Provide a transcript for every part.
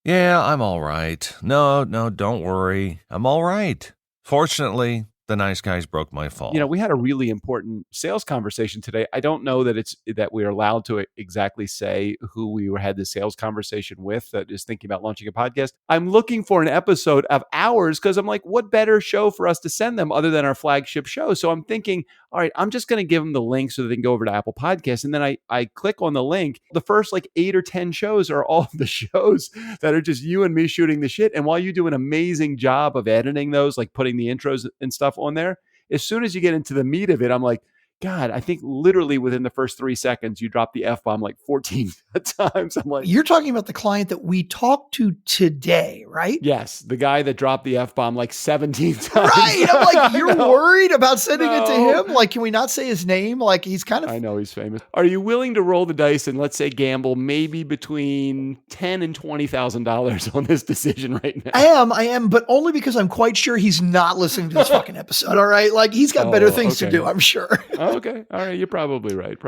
Yeah, I'm all right. No, don't worry. I'm all right. Fortunately, the nice guys broke my fall. We had a really important sales conversation today. I don't know that we're allowed to exactly say who we had the sales conversation with that is thinking about launching a podcast. I'm looking for an episode of ours because I'm like, what better show for us to send them other than our flagship show? So I'm thinking, all right, I'm just going to give them the link so that they can go over to Apple Podcasts. And then I click on the link. The first 8 or 10 shows are all the shows that are just you and me shooting the shit. And while you do an amazing job of editing those, like putting the intros and stuff on there, as soon as you get into the meat of it, I'm like, God, I think literally within the first 3 seconds, you drop the F-bomb 14 times. I'm like, you're talking about the client that we talked to today, right? Yes. The guy that dropped the F-bomb 17 times. Right. I'm like, you're worried about sending it to him? Can we not say his name? He's kind of... I know he's famous. Are you willing to roll the dice and let's say gamble maybe between $10,000 and $20,000 on this decision right now? I am, but only because I'm quite sure he's not listening to this fucking episode. All right. He's got better things to do, I'm sure. Okay. All right. You're probably right.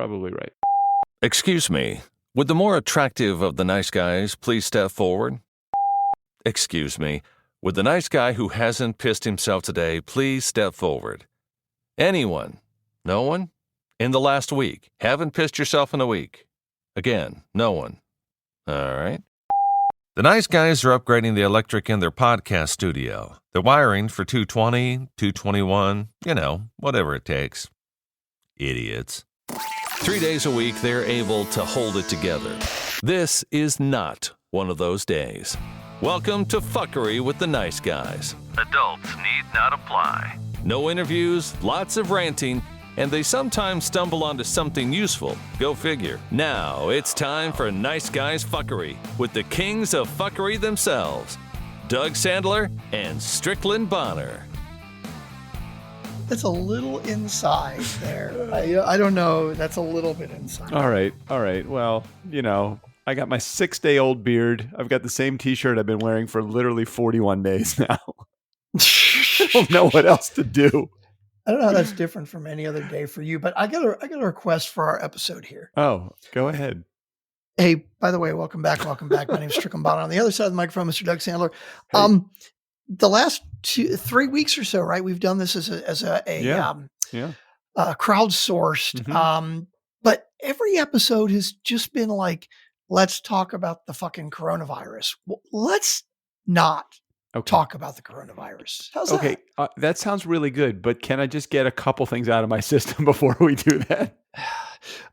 Excuse me. Would the more attractive of the nice guys please step forward? Excuse me. Would the nice guy who hasn't pissed himself today please step forward? Anyone? No one? In the last week? Haven't pissed yourself in a week? Again, no one. All right. The nice guys are upgrading the electric in their podcast studio. They're wiring for 220, 221, whatever it takes. Idiots. 3 days a week, they're able to hold it together. This is not one of those days. Welcome to Fuckery with the Nice Guys. Adults need not apply. No interviews, lots of ranting, and they sometimes stumble onto something useful. Go figure. Now it's time for Nice Guys Fuckery with the kings of fuckery themselves, Doug Sandler and Strickland Bonner. That's a little inside there. I don't know. That's a little bit inside. All right. Well, I got my 6-day-old beard. I've got the same T-shirt I've been wearing for literally 41 days now. I don't know what else to do. I don't know how that's different from any other day for you, but I got a request for our episode here. Oh, go ahead. Hey, by the way, welcome back. My name is Strickland Bonner. On the other side of the microphone, Mr. Doug Sandler. Hey. The last 3 weeks or so, right? We've done this as a crowdsourced. Mm-hmm. But every episode has just been let's talk about the fucking coronavirus. Well, let's not talk about the coronavirus. How's that? Okay, that sounds really good. But can I just get a couple things out of my system before we do that?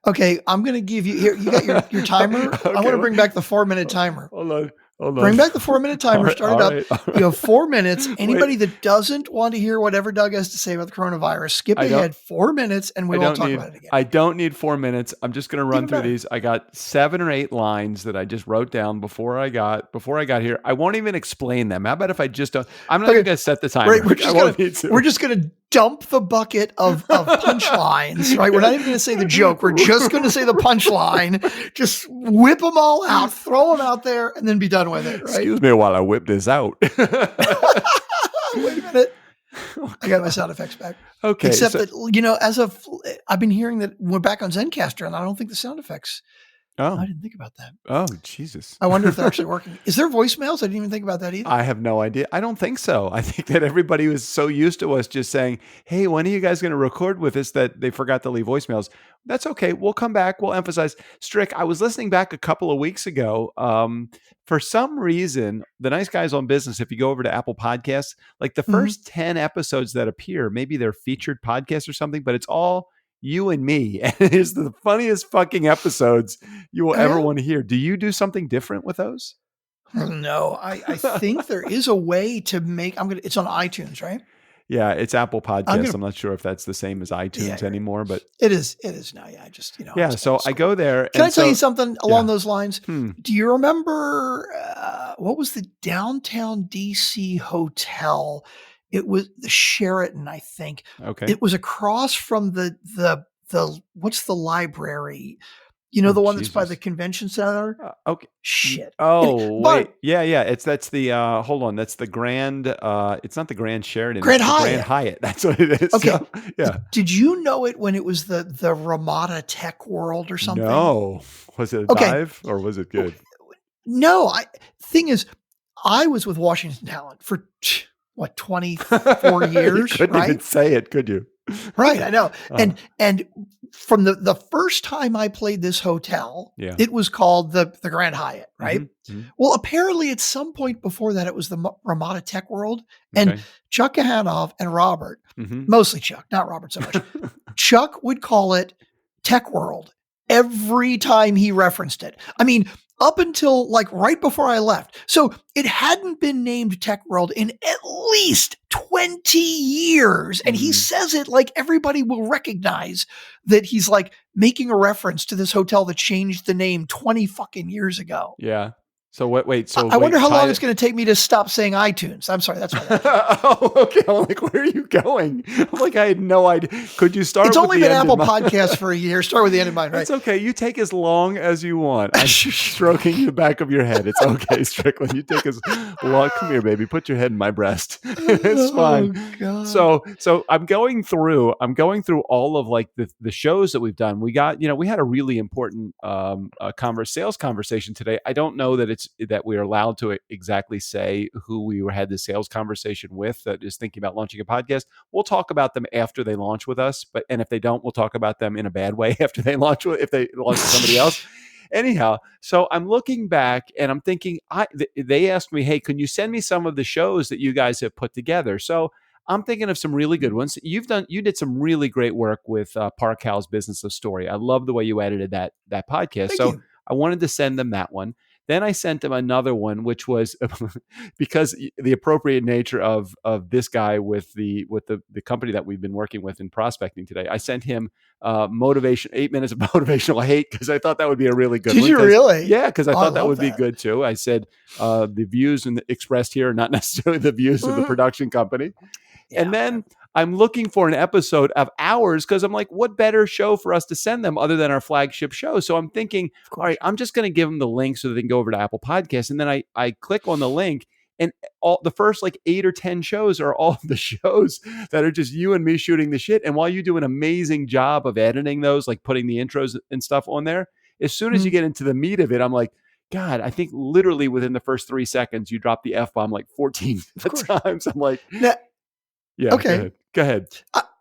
Okay, I'm going to give you here. You got your timer. Okay, I want to bring back the 4-minute timer. Hold on. Bring back the 4-minute timer. Start it up. You have 4 minutes. Anybody that doesn't want to hear whatever Doug has to say about the coronavirus, skip ahead 4 minutes and we won't talk about it again. I don't need 4 minutes. I'm just going to run through these. I got 7 or 8 lines that I just wrote down before I got here. I won't even explain them. How about if I just don't? I'm not going to set the timer. Right, we're just going to dump the bucket of punchlines, right? We're not even going to say the joke. We're just going to say the punchline. Just whip them all out, throw them out there, and then be done with it, right? Excuse me while I whip this out. Wait a minute. I got my sound effects back. Okay. Except that, I've been hearing that we're back on Zencaster, and I don't think the sound effects. Oh, I didn't think about that. Oh, Jesus. I wonder if they're actually working. Is there voicemails? I didn't even think about that either. I have no idea. I don't think so. I think that everybody was so used to us just saying, hey, when are you guys going to record with us that they forgot to leave voicemails? That's okay. We'll come back. We'll emphasize. Strick, I was listening back a couple of weeks ago. For some reason, the Nice Guys on Business, if you go over to Apple Podcasts, the first 10 episodes that appear, maybe they're featured podcasts or something, but it's all you and me. And it is the funniest fucking episodes you will ever want to hear. Do you do something different with those? No, I think there is a way to make, it's on iTunes, right? Yeah, it's Apple Podcasts. I'm not sure if that's the same as iTunes anymore, but it is now. Yeah, I just, Yeah, so I go there. Can I tell you something along those lines? Do you remember what was the downtown DC hotel? It was the Sheraton, I think. Okay. It was across from the what's the library? The one that's by the convention center. Okay. Shit. Oh, wait. Yeah. That's the hold on. That's the Grand. It's not the Grand Sheraton. Grand Hyatt. Grand Hyatt. That's what it is. Okay. So, yeah. Did you know it when it was the Ramada Tech World or something? No. Was it a dive or was it good? No, thing is, I was with Washington Talent for what, 24 years, You couldn't even right? say it, could you? Right, I know. Uh-huh. And from the first time I played this hotel, Yeah. it was called the Grand Hyatt, right? Mhm, mhm. Well, apparently at some point before that, it was the Ramada Tech World, and Okay. Chuck Kahanoff and Robert, Mhm. mostly Chuck, not Robert so much. Chuck would call it Tech World every time he referenced it. I mean, up until like right before I left. So it hadn't been named Tech World in at least 20 years. And he Mhm. says it like everybody will recognize that he's like making a reference to this hotel that changed the name 20 fucking years ago. Yeah. So wait, I wonder how long it's going to take me to stop saying iTunes. I'm sorry, that's why. Oh, okay. I'm like, where are you going? I'm like, I had no idea. Could you start? It's with only the been end in Apple mind? Podcasts for a year. Start with the end in mind, right? It's okay. You take as long as you want. I'm stroking the back of your head. It's okay, Strickland. You take as long. Come here, baby. Put your head in my breast. It's fine. Oh, God. So I'm going through all of like the shows that we've done. We got, we had a really important sales conversation today. I don't know that we are allowed to exactly say who we had the sales conversation with that is thinking about launching a podcast. We'll talk about them after they launch with us, and if they don't, we'll talk about them in a bad way after they launch if they launch with somebody else. Anyhow, so I'm looking back and I'm thinking, they asked me, hey, can you send me some of the shows that you guys have put together? So I'm thinking of some really good ones. You did some really great work with Park How's Business of Story. I love the way you edited that podcast. Thank So you. I wanted to send them that one. Then I sent him another one, which was because the appropriate nature of this guy with the company that we've been working with in prospecting today. I sent him 8 minutes of motivational hate because I thought that would be a really good Did one. you really? Yeah, because I thought that love would be good too. I said the views expressed here are not necessarily the views of the production company. Yeah, and then I'm looking for an episode of ours because I'm like, what better show for us to send them other than our flagship show? So I'm thinking, all right, I'm just going to give them the link so they can go over to Apple Podcasts. And then I click on the link, and all the first like 8 or 10 shows are all the shows that are just you and me shooting the shit. And while you do an amazing job of editing those, like putting the intros and stuff on there, as soon as you get into the meat of it, I'm like, God, I think literally within the first 3 seconds, you drop the F-bomb like 14 times. I'm like, yeah, okay. Go ahead.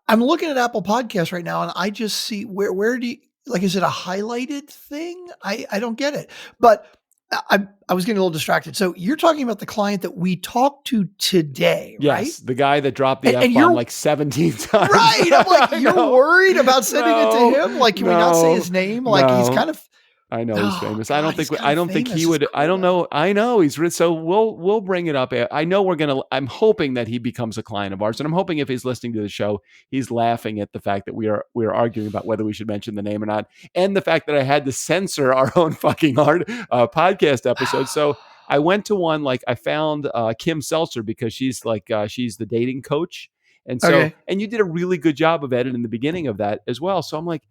I'm looking at Apple Podcasts right now, and I just see where do you like? Is it a highlighted thing? I don't get it. But I was getting a little distracted. So you're talking about the client that we talked to today, right? Yes, the guy that dropped the And F-bomb like 17 times. Right. I'm like, you're No. worried about sending it to him? Like, can we not say his name? Like, he's kind of. I know he's famous. God, I don't think he would. I don't know. I know he's rich. So we'll bring it up. I know I'm hoping that he becomes a client of ours, and I'm hoping if he's listening to the show, he's laughing at the fact that we are arguing about whether we should mention the name or not, and the fact that I had to censor our own fucking podcast episode. So I went to one, like I found Kim Seltzer because she's she's the dating coach, and so and you did a really good job of editing the beginning of that as well. So I'm like,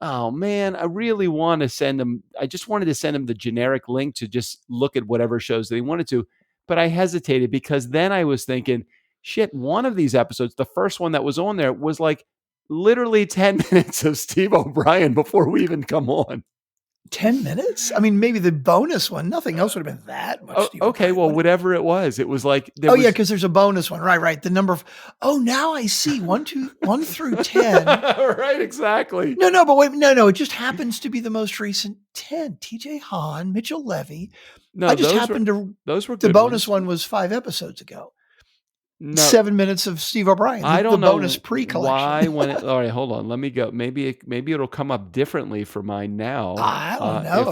oh man, I really want to send him. I just wanted to send him the generic link to just look at whatever shows they wanted to. But I hesitated because then I was thinking, shit, one of these episodes, the first one that was on there was like literally 10 minutes of Steve O'Brien before we even come on. 10 minutes? I mean, maybe the bonus one. Nothing else would have been that much. Okay, well, whatever it was like. Yeah, because there's a bonus one. Right. The number of. Oh, now I see 1 through 10. Right, exactly. No, but wait, no. It just happens to be the most recent 10. TJ Hahn, Mitchell Levy. No, I just happened to. Those were the good bonus ones. one was 5 episodes ago. No, 7 minutes of Steve O'Brien. I don't know bonus pre-collection. why. All right, hold on. Let me go. Maybe it'll come up differently for mine now. I don't know.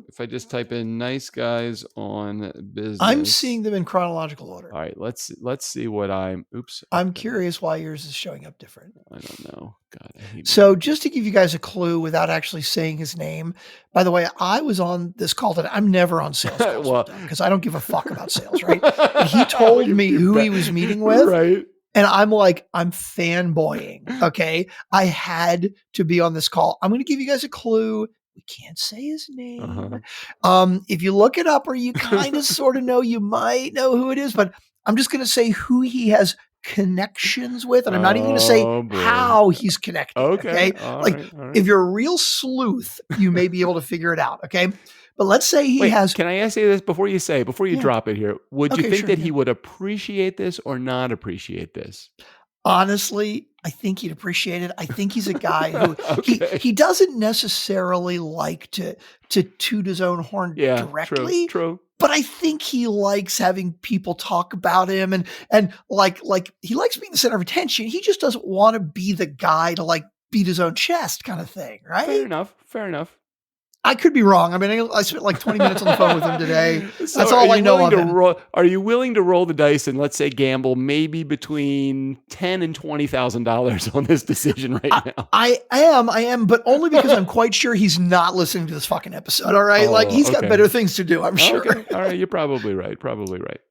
If I just type in "nice guys on business," I'm seeing them in chronological order. All right, let's see what I'm. Oops. I'm curious why yours is showing up different. I don't know. God. So just to give you guys a clue without actually saying his name, by the way, I was on this call today. I'm never on sales calls because I don't give a fuck about sales, right? But he told me who he was meeting with. Right. And I'm like, I'm fanboying. Okay. I had to be on this call. I'm going to give you guys a clue. We can't say his name. If you look it up or you kind of sort of know, you might know who it is, but I'm just going to say who he has connections with, and I'm not even going to say how he's connected. Okay. All right. If you're a real sleuth, you may be able to figure it out. Okay. But let's say he has. Can I ask you this before you Yeah. drop it here? Would you Okay, think sure, that yeah. he would appreciate this or not appreciate this? Honestly, I think he'd appreciate it. I think he's a guy who Okay. he doesn't necessarily like to toot his own horn Yeah, directly, true. but I think he likes having people talk about him and like he likes being the center of attention. He just doesn't want to be the guy to like beat his own chest kind of thing, right? Fair enough. I could be wrong. I mean, I spent like 20 minutes on the phone with him today. So That's all I know of him. Are you willing to roll the dice and let's say gamble maybe between $10,000 and $20,000 on this decision right now? I am, but only because I'm quite sure he's not listening to this fucking episode. All right. Like he's got better things to do, I'm sure. Okay. All right. You're probably right.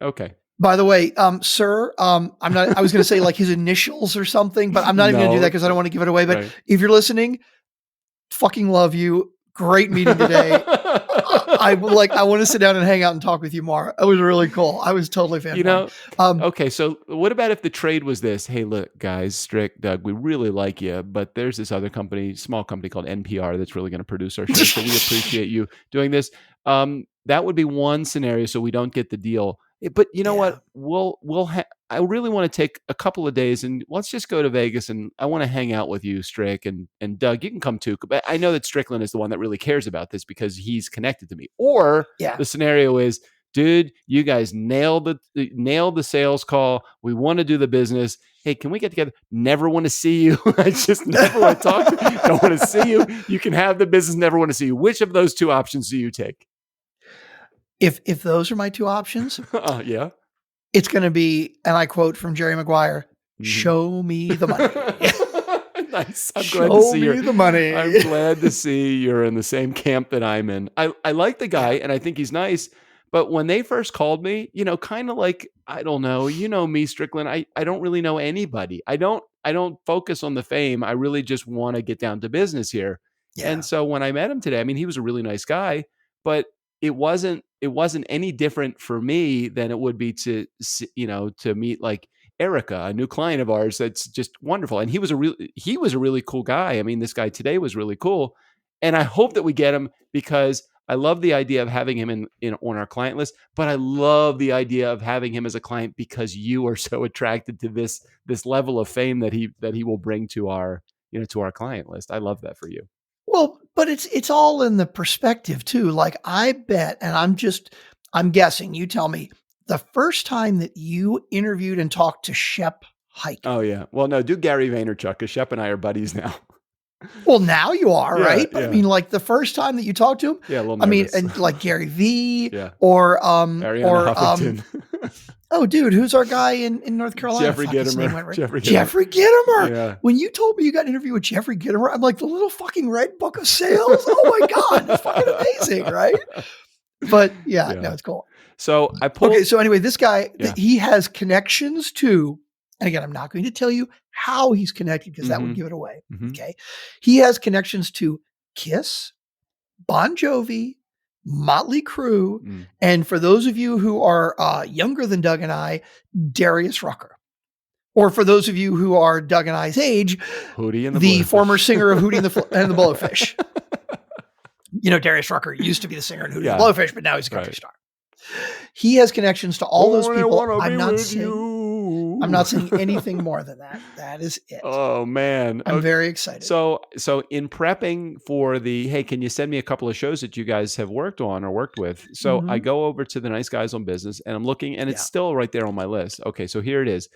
Okay. By the way, sir, I was going to say like his initials or something, but I'm not even going to do that because I don't want to give it away. But if you're listening, fucking love you. Great meeting today. I want to sit down and hang out and talk with you more. It was really cool. I was totally fan. Okay. So what about if the trade was this? Hey, look, guys, Strick, Doug, we really like you, but there's this other company, small company called NPR that's really going to produce our show. So we appreciate you doing this. That would be one scenario. So we don't get the deal. But you know what? I really want to take a couple of days and let's just go to Vegas and I want to hang out with you, Strick, and Doug. You can come too. But I know that Strickland is the one that really cares about this because he's connected to me. Or the scenario is, dude, you guys nailed the sales call. We want to do the business. Hey, can we get together? Never want to see you. I just never want to talk to you. Don't want to see you. You can have the business. Never want to see you. Which of those two options do you take? If those are my two options, it's going to be, and I quote from Jerry Maguire, show me the money. Nice. I'm glad to see the money. I'm glad to see you're in the same camp that I'm in. I like the guy and I think he's nice. But when they first called me, kind of like, I don't know, me, Strickland, I don't really know anybody. I don't focus on the fame. I really just want to get down to business here. Yeah. And so when I met him today, I mean, he was a really nice guy, but it wasn't any different for me than it would be to meet like Erica, a new client of ours that's just wonderful. And he was a really cool guy. I mean, this guy today was really cool. And I hope that we get him because I love the idea of having him on our client list, but I love the idea of having him as a client because you are so attracted to this level of fame that he will bring to our client list. I love that for you. Well, but it's all in the perspective too. Like I bet, and I'm guessing, you tell me, the first time that you interviewed and talked to Shep Hyken. Oh yeah. Well, no, do Gary Vaynerchuk because Shep and I are buddies now. Well, now you are, right? But I mean, like the first time that you talked to him, a little nervous. I mean, and like Gary V or oh, dude, who's our guy in North Carolina? Jeffrey Gittimer. Jeffrey Gittimer. Yeah. When you told me you got an interview with Jeffrey Gittimer, I'm like, the little fucking red book of sales. Oh my God, it's fucking amazing, right? But no, it's cool. So I pulled. Okay, so anyway, this guy, he has connections to, and again, I'm not going to tell you how he's connected because that would give it away. Okay. He has connections to Kiss, Bon Jovi, Motley Crue, and for those of you who are younger than Doug and I, Darius Rucker. Or for those of you who are Doug and I's age, Hootie and the former singer of Hootie and the Blowfish. Darius Rucker used to be the singer in Hootie and the Blowfish, but now he's a country star. He has connections to all those people. I'm not saying anything more than that. That is it. Oh man. I'm very excited. So in prepping for hey, can you send me a couple of shows that you guys have worked on or worked with? So I go over to the Nice Guys on Business and I'm looking and it's still right there on my list. Okay. So here it is.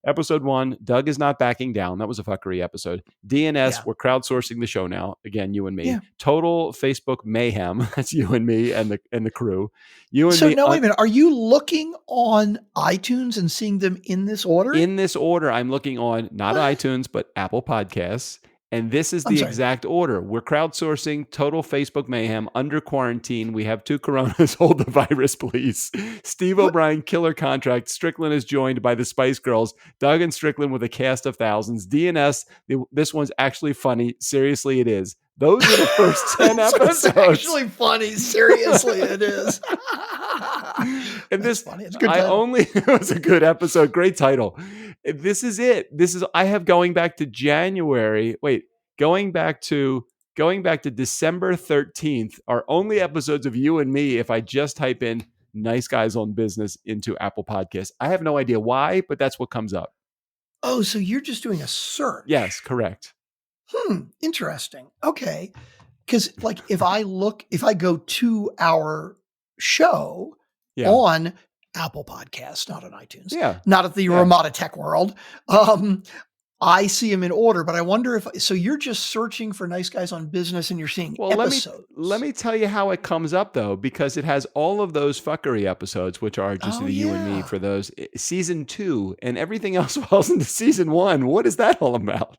Episode 1, Doug is not backing down. That was a fuckery episode. DNS, we're crowdsourcing the show now. Again, you and me. Yeah. Total Facebook mayhem. That's you and me and the crew. You and me. So wait a minute. Are you looking on iTunes and seeing them in this order? In this order, I'm looking on not iTunes, but Apple Podcasts. And this is the exact order. We're crowdsourcing, total Facebook mayhem, under quarantine. We have 2 coronas. Hold the virus, please. Steve O'Brien, killer contract. Strickland is joined by the Spice Girls. Doug and Strickland with a cast of thousands. DNS, this one's actually funny. Seriously, it is. Those are the first 10 episodes. It's actually funny. Seriously, it is. And this, funny. It's a good title. It was a good episode. Great title. This is it. I have going back to going back to December 13th are only episodes of you and me if I just type in Nice Guys on Business into Apple Podcasts. I have no idea why, but that's what comes up. Oh, so you're just doing a search? Yes, correct. Interesting. Okay. Because like if I go to our show on Apple Podcasts, not on iTunes, not at the Ramada Tech World, I see them in order, but I wonder so you're just searching for Nice Guys on Business and you're seeing episodes. Let me tell you how it comes up though, because it has all of those fuckery episodes, which are just you and me for those season 2, and everything else falls into season 1. What is that all about?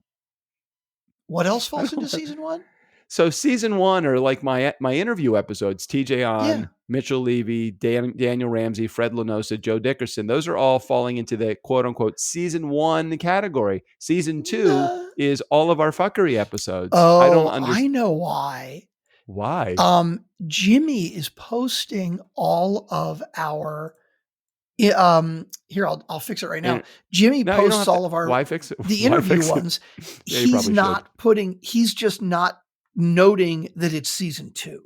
What else falls into season 1? So season 1 are like my interview episodes, TJ on, Mitchell Levy, Daniel Ramsey, Fred Lanosa, Joe Dickerson. Those are all falling into the quote unquote season 1 category. Season 2 is all of our fuckery episodes. Oh, I know why. Why? Jimmy is posting all of our here, I'll fix it right now. Jimmy posts all of our why fix it? The interview ones. He's just not noting that it's season 2.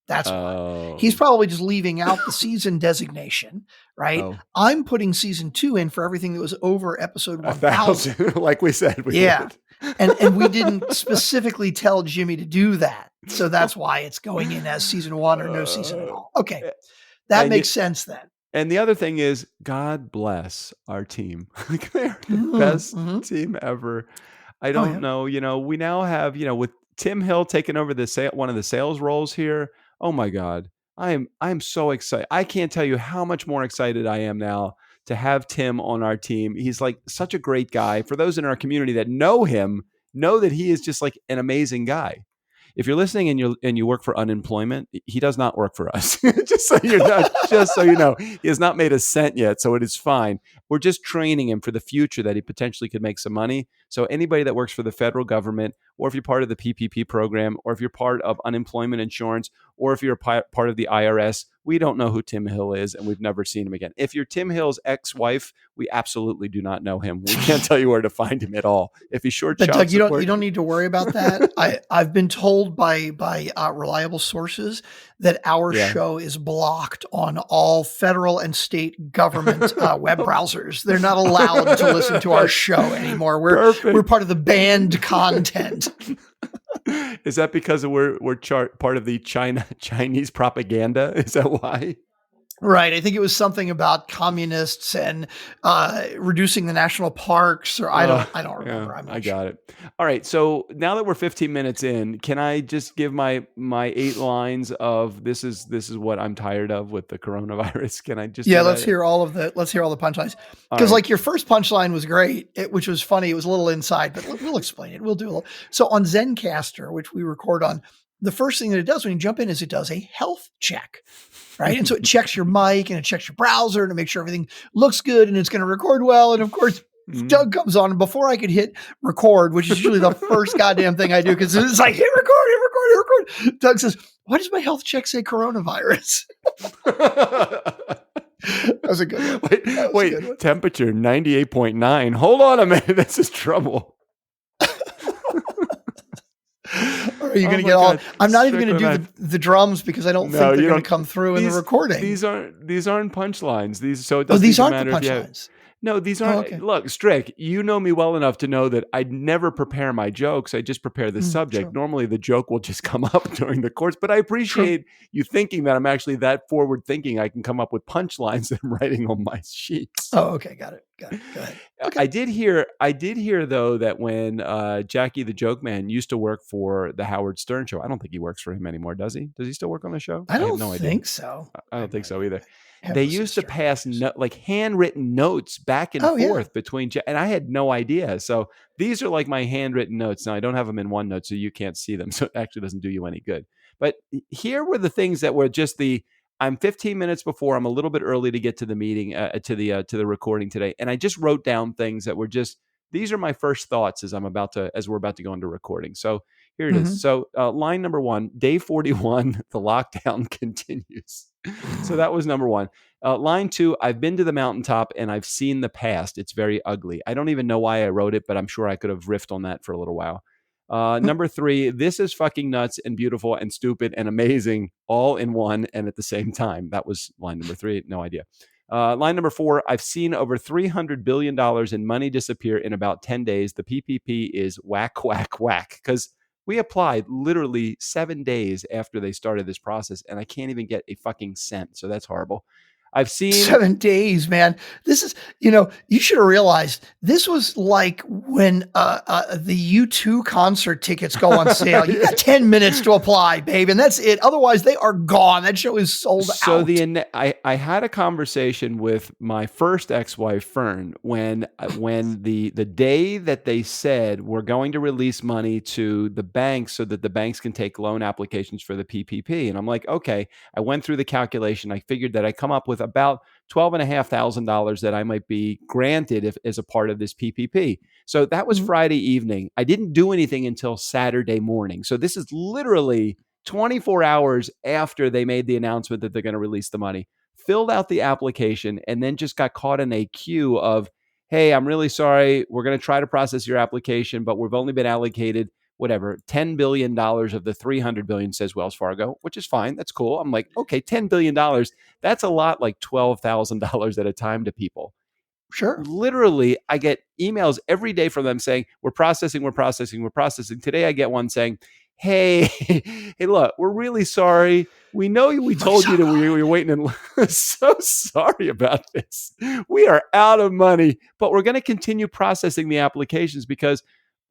That's why. He's probably just leaving out the season designation, right? I'm putting season 2 in for everything that was over episode 1000. Like we said. And we didn't specifically tell Jimmy to do that. So that's why it's going in as season 1 or no season at all. Okay. That makes sense then. And the other thing is, God bless our team. They're the best team ever. I don't know. We now have, with Tim Hill taking over one of the sales roles here. Oh my God. I'm so excited. I can't tell you how much more excited I am now to have Tim on our team. He's like such a great guy. For those in our community that know him, know that he is just like an amazing guy. If you're listening and you work for unemployment, he does not work for us. just so you know, he has not made a cent yet, so it is fine. We're just training him for the future that he potentially could make some money. So anybody that works for the federal government, or if you're part of the PPP program, or if you're part of unemployment insurance, or if you're part of the IRS, we don't know who Tim Hill is, and we've never seen him again. If you're Tim Hill's ex-wife, we absolutely do not know him. We can't tell you where to find him at all. If he's short, but Doug, you don't need to worry about that. I've been told by reliable sources that our show is blocked on all federal and state government web browsers. They're not allowed to listen to our show anymore. We're part of the banned content. Is that because we're part of the Chinese propaganda? Is that why? Right. I think it was something about communists and reducing the national parks, or I don't remember. I got it. All right. So now that we're 15 minutes in, can I just give my 8 lines of this is what I'm tired of with the coronavirus? Can I just let's hear all the punchlines. Because like your first punchline was great, which was funny. It was a little inside, but we'll explain it. We'll do a little. So on Zencastr, which we record on, the first thing that it does when you jump in is it does a health check. Right. And so it checks your mic and it checks your browser to make sure everything looks good and it's going to record well. And of course, Doug comes on, and before I could hit record, which is usually the first goddamn thing I do, because it's like, hit record. Doug says, why does my health check say coronavirus? That was a good one. Wait, temperature 98.9. Hold on a minute. This is trouble. Are you going to get all? I'm not even going to do the drums because I don't think they're going to come through in the recording. These aren't punchlines. These aren't the punchlines. No, these aren't. Okay. Look, Strick, you know me well enough to know that I never prepare my jokes. I just prepare the subject. True. Normally, the joke will just come up during the course. But I appreciate you thinking that I'm actually that forward thinking. I can come up with punchlines that I'm writing on my sheets. Oh, okay, got it. Go ahead. Okay. I did hear though that when Jackie the Joke Man used to work for the Howard Stern show. I don't think he works for him anymore, does he? Does he still work on the show? I don't think so. I don't think so either. They used to pass handwritten notes back and forth between, and I had no idea. So these are like my handwritten notes. Now I don't have them in OneNote, so you can't see them. So it actually doesn't do you any good. But here were the things that were just I'm 15 minutes before. I'm a little bit early to get to the meeting, to the recording today, and I just wrote down things that were just. These are my first thoughts as we're about to go into recording. So here it is. So line number 1, day 41, the lockdown continues. So that was number 1. Line 2, I've been to the mountaintop and I've seen the past. It's very ugly. I don't even know why I wrote it, but I'm sure I could have riffed on that for a little while. Number 3, this is fucking nuts and beautiful and stupid and amazing all in one and at the same time. That was line number 3. No idea. Line number 4, I've seen over $300 billion in money disappear in about 10 days. The PPP is whack, whack, whack. Because we applied literally 7 days after they started this process, and I can't even get a fucking cent. So that's horrible. I've seen 7 days, man. This is, you should have realized this was like when the U2 concert tickets go on sale. You got 10 minutes to apply, babe, and that's it. Otherwise, they are gone. That show is sold out. So I had a conversation with my first ex-wife, Fern, when the day that they said we're going to release money to the banks so that the banks can take loan applications for the PPP. And I'm like, okay. I went through the calculation. I figured that I come up with about $12,500 that I might be granted as a part of this PPP. So that was Friday evening. I didn't do anything until Saturday morning. So this is literally 24 hours after they made the announcement that they're going to release the money. Filled out the application and then just got caught in a queue of, hey, I'm really sorry. We're going to try to process your application, but we've only been allocated whatever, $10 billion of the $300 billion, says Wells Fargo, which is fine. That's cool. I'm like, okay, $10 billion. That's a lot, like $12,000 at a time to people. Sure. Literally, I get emails every day from them saying, we're processing. Today I get one saying, hey, look, we're really sorry. We know we told you that we were waiting. So sorry about this. We are out of money, but we're going to continue processing the applications because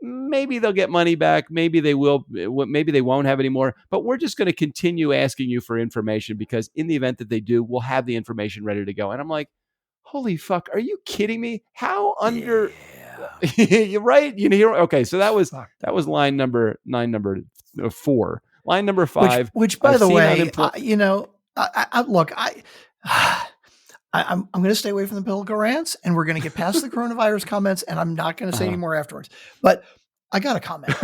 maybe they'll get money back. Maybe they will. Maybe they won't have any more. But we're just going to continue asking you for information because in the event that they do, we'll have the information ready to go. And I'm like, holy fuck, are you kidding me? How under? Yeah. You're right. Okay, so that was line number 4. Line number 5, which by the way, look, I'm going to stay away from the political rants, and we're going to get past the coronavirus comments, and I'm not going to say any more afterwards. But I got a comment.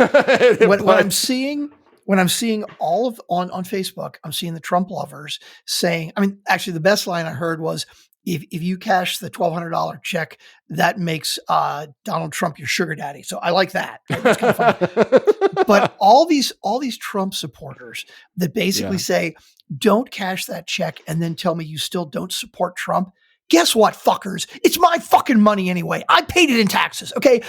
when I'm seeing all of on Facebook, I'm seeing the Trump lovers saying, actually, the best line I heard was, if you cash the $1,200 check, that makes Donald Trump your sugar daddy. So I like that. Right? That's kind of funny. But all these Trump supporters that basically say, don't cash that check and then tell me you still don't support Trump. Guess what, fuckers? It's my fucking money anyway. I paid it in taxes, okay?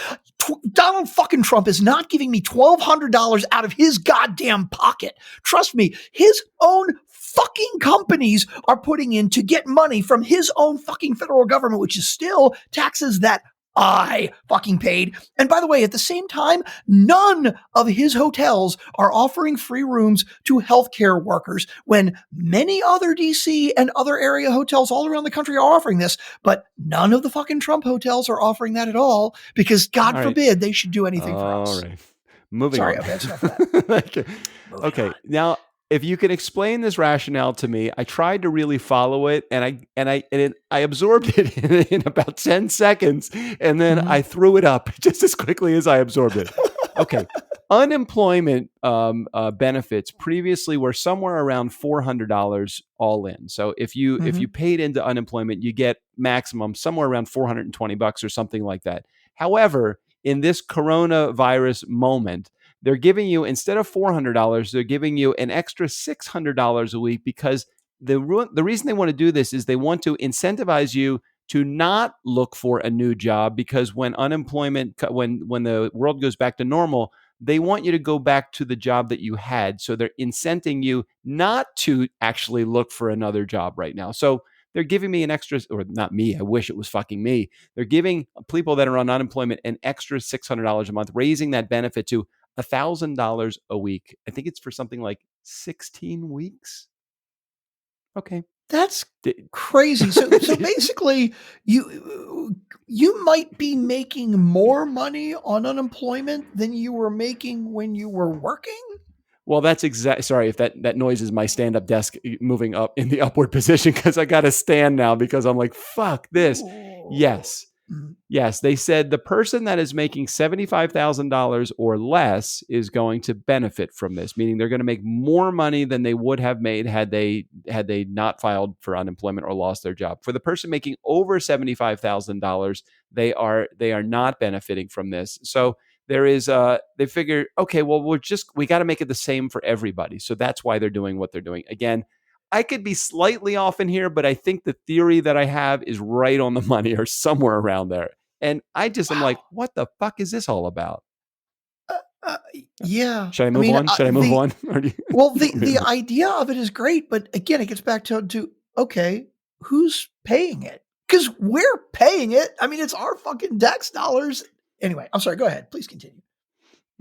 Donald fucking Trump is not giving me $1,200 out of his goddamn pocket. Trust me, his own fucking companies are putting in to get money from his own fucking federal government, which is still taxes that I fucking paid. And by the way, at the same time, none of his hotels are offering free rooms to healthcare workers when many other DC and other area hotels all around the country are offering this, but none of the fucking Trump hotels are offering that at all because God forbid they should do anything for us. All right. Moving on. Sorry, enough of that. Okay. Now, if you can explain this rationale to me, I tried to really follow it, and I absorbed it in about 10 seconds, and then I threw it up just as quickly as I absorbed it. Okay, unemployment benefits previously were somewhere around $400 all in. So if you paid into unemployment, you get maximum somewhere around $420 or something like that. However, in this coronavirus moment, they're giving you, instead of $400, they're giving you an extra $600 a week because the reason they want to do this is they want to incentivize you to not look for a new job, because when the world goes back to normal, they want you to go back to the job that you had. So they're incenting you not to actually look for another job right now. So they're giving me an extra, or not me, I wish it was fucking me. They're giving people that are on unemployment an extra $600 a month, raising that benefit to $1,000 a week. I think it's for something like 16 weeks. Okay. That's crazy. So basically, you might be making more money on unemployment than you were making when you were working. Well, that's sorry if that noise is my stand-up desk moving up in the upward position, because I got to stand now because I'm like, fuck this. Ooh. Yes, they said the person that is making $75,000 or less is going to benefit from this, meaning they're going to make more money than they would have made had they not filed for unemployment or lost their job. For the person making over $75,000, they are not benefiting from this. So there is they figure, okay, well, we got to make it the same for everybody. So that's why they're doing what they're doing. Again, I could be slightly off in here, but I think the theory that I have is right on the money or somewhere around there. And I just am like, what the fuck is this all about? Yeah. Should I move on? Should I move on? Well, the idea of it is great, but again, it gets back to okay, who's paying it? Because we're paying it. I mean, it's our fucking tax dollars. Anyway, I'm sorry. Go ahead. Please continue.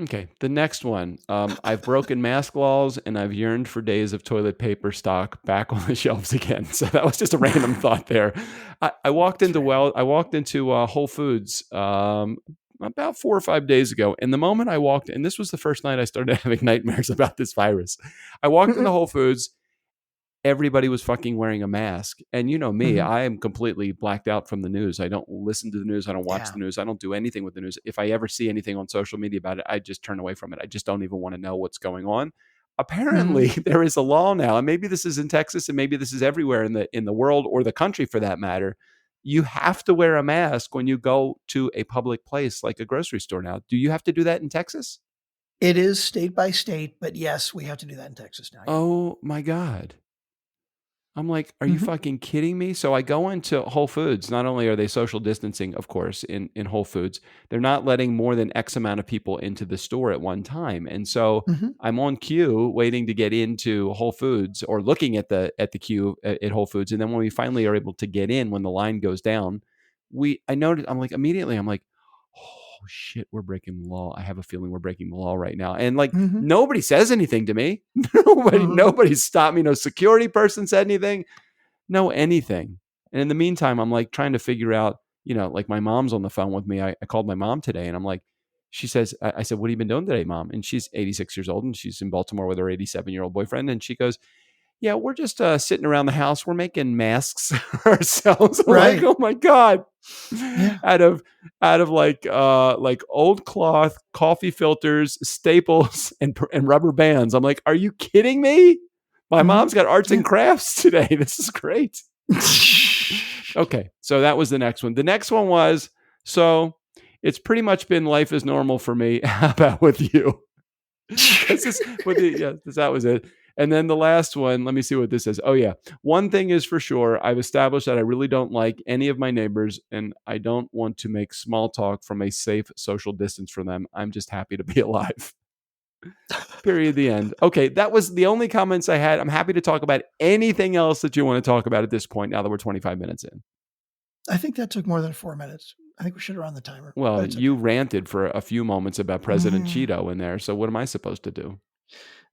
Okay. The next one. I've broken mask laws and I've yearned for days of toilet paper stock back on the shelves again. So that was just a random thought there. I walked into Whole Foods about 4 or 5 days ago. And the moment I walked, and this was the first night I started having nightmares about this virus. I walked into Whole Foods. Everybody was fucking wearing a mask. And you know me, I am completely blacked out from the news. I don't listen to the news. I don't watch the news. I don't do anything with the news. If I ever see anything on social media about it, I just turn away from it. I just don't even want to know what's going on. Apparently, there is a law now, and maybe this is in Texas and maybe this is everywhere in the world or the country for that matter. You have to wear a mask when you go to a public place like a grocery store now. Do you have to do that in Texas? It is state by state, but yes, we have to do that in Texas now. Oh my God. I'm like, are you fucking kidding me? So I go into Whole Foods. Not only are they social distancing, of course, in Whole Foods, they're not letting more than X amount of people into the store at one time. And so I'm on queue waiting to get into Whole Foods or looking at the queue at Whole Foods. And then when we finally are able to get in, when the line goes down, I noticed, I'm like, oh shit, we're breaking the law. I have a feeling we're breaking the law right now. And like, nobody says anything to me. Nobody stopped me. No security person said anything. No anything. And in the meantime, I'm like trying to figure out, like my mom's on the phone with me. I called my mom today and I'm like, she says, I said, what have you been doing today, Mom? And she's 86 years old and she's in Baltimore with her 87-year-old boyfriend. And she goes, yeah, we're just sitting around the house. We're making masks ourselves. Right. Like, oh my God. Yeah. Out of like old cloth, coffee filters, staples, and rubber bands. I'm like, are you kidding me? My mom's got arts and crafts today. This is great. Okay. So that was the next one. The next one was, so it's pretty much been life as normal for me. How about with you? That was it. And then the last one, let me see what this says. Oh, yeah. One thing is for sure, I've established that I really don't like any of my neighbors, and I don't want to make small talk from a safe social distance from them. I'm just happy to be alive. Period. The end. Okay, that was the only comments I had. I'm happy to talk about anything else that you want to talk about at this point, now that we're 25 minutes in. I think that took more than 4 minutes. I think we should have run the timer. Well, you ranted for a few moments about President Cheeto in there, so what am I supposed to do?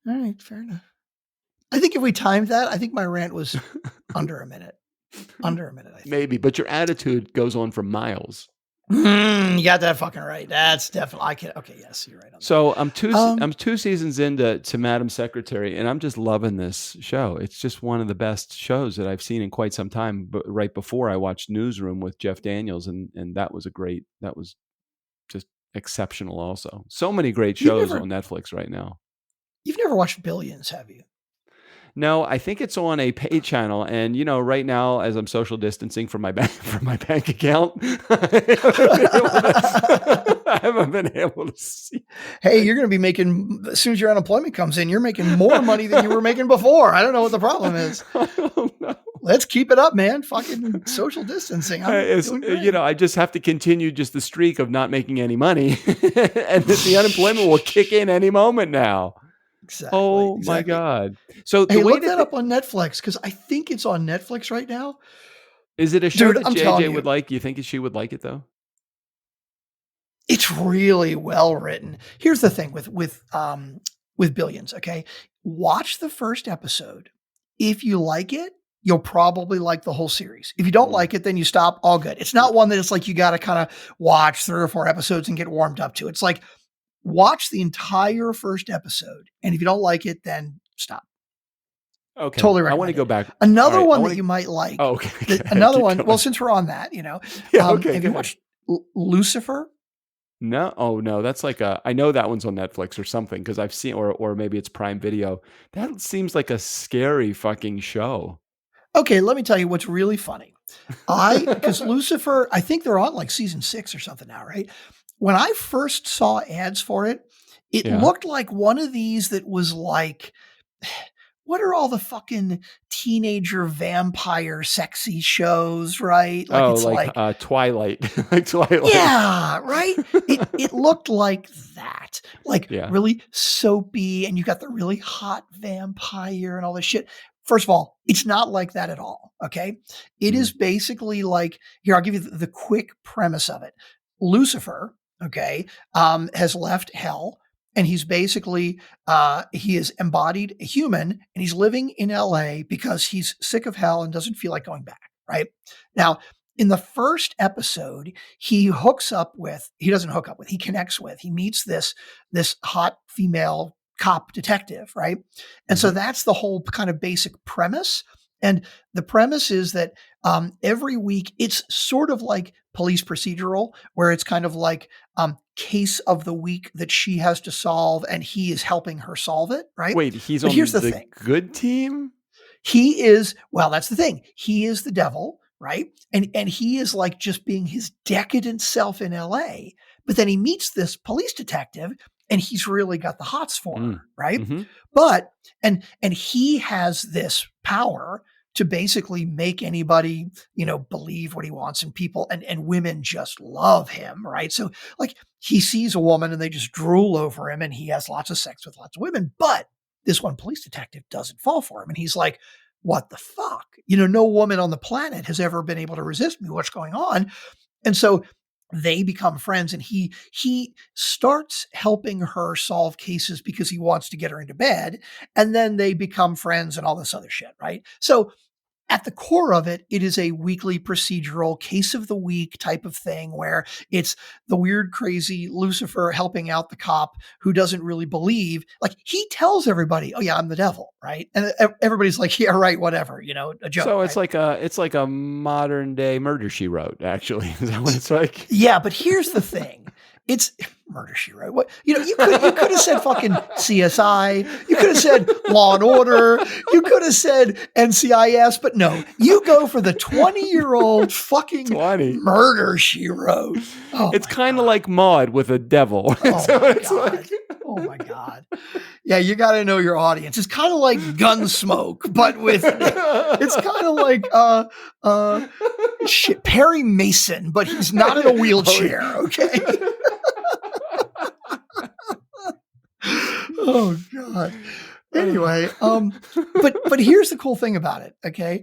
All right, fair enough. I think if we timed that, I think my rant was under a minute. Under a minute, I think. Maybe, but your attitude goes on for miles. You got that fucking right. That's definitely. Okay, yes, you're right. On so I'm two seasons into Madam Secretary, and I'm just loving this show. It's just one of the best shows that I've seen in quite some time. But right before I watched Newsroom with Jeff Daniels, and that was just exceptional. Also, so many great shows on Netflix right now. You've never watched Billions, have you? No, I think it's on a pay channel, and right now, as I'm social distancing from my bank account, I haven't been able to see. Hey, you're going to be making, as soon as your unemployment comes in, you're making more money than you were making before. I don't know what the problem is. I don't know. Let's keep it up, man. Fucking social distancing. I just have to continue just the streak of not making any money, and that the unemployment will kick in any moment now. Exactly. Oh my God! So hey, look that up on Netflix because I think it's on Netflix right now. Is it a show that JJ would like? You think she would like it though? It's really well written. Here's the thing with Billions. Okay, watch the first episode. If you like it, you'll probably like the whole series. If you don't like it, then you stop. All good. It's not one that it's like you got to kind of watch 3 or 4 episodes and get warmed up to. It's like, watch the entire first episode, and if you don't like it, then stop. Okay, totally recommend. I want to go back. Another one that you might like. Oh, okay. Another one. Well, since we're on that, have you watched Lucifer? No. Oh no, that's like I know that one's on Netflix or something because I've seen, or maybe it's Prime Video. That seems like a scary fucking show. Okay, let me tell you what's really funny. Because Lucifer, I think they're on like season 6 or something now, right? when I first saw ads for it, it Yeah. looked like one of these that was like, what are all the fucking teenager vampire sexy shows, right? Like it's like Twilight, like Twilight. yeah, right? It looked like that. Like Yeah. really soapy, and you got the really hot vampire and all this shit. First of all, it's not like that at all. Okay. It is basically like, here, I'll give you the quick premise of it. Lucifer, okay, has left hell. And he's basically he is embodied a human, and he's living in LA because he's sick of hell and doesn't feel like going back. Right now, in the first episode, he connects with, he meets this hot female cop detective, right? And so that's the whole kind of basic premise. And the premise is that every week it's sort of like police procedural, where it's kind of like case of the week that she has to solve, and he is helping her solve it, right? Wait, he's But on here's the the thing. good team? He is, well, that's the thing. He is the devil, right? And he is like just being his decadent self in LA. But then he meets this police detective, and he's really got the hots for her, right? But and he has this power to basically make anybody, believe what he wants, and people and women just love him, right? So like he sees a woman and they just drool over him, and he has lots of sex with lots of women, but this one police detective doesn't fall for him. And he's like, what the fuck? No woman on the planet has ever been able to resist me. What's going on? And so they become friends, and he starts helping her solve cases because he wants to get her into bed. And then they become friends and all this other shit, right? So at the core of it, it is a weekly procedural case of the week type of thing, where it's the weird, crazy Lucifer helping out the cop who doesn't really believe. Like he tells everybody, "Oh yeah, I'm the devil," right? And everybody's like, "Yeah, right, whatever," a joke. So it's right? like a modern day Murder, She Wrote. Actually, is that what it's like? Yeah, but here's the thing. It's Murder, She Wrote. What you could have said fucking CSI. You could have said Law and Order. You could have said NCIS. But no, you go for the 20-year-old fucking 20. Murder, She Wrote. Oh, It's kind of like Maude with a devil. Oh my God. Yeah, you got to know your audience. It's kind of like Gunsmoke, but it's kind of like Perry Mason, but he's not in a wheelchair. Okay. Oh God. Anyway, but here's the cool thing about it. Okay.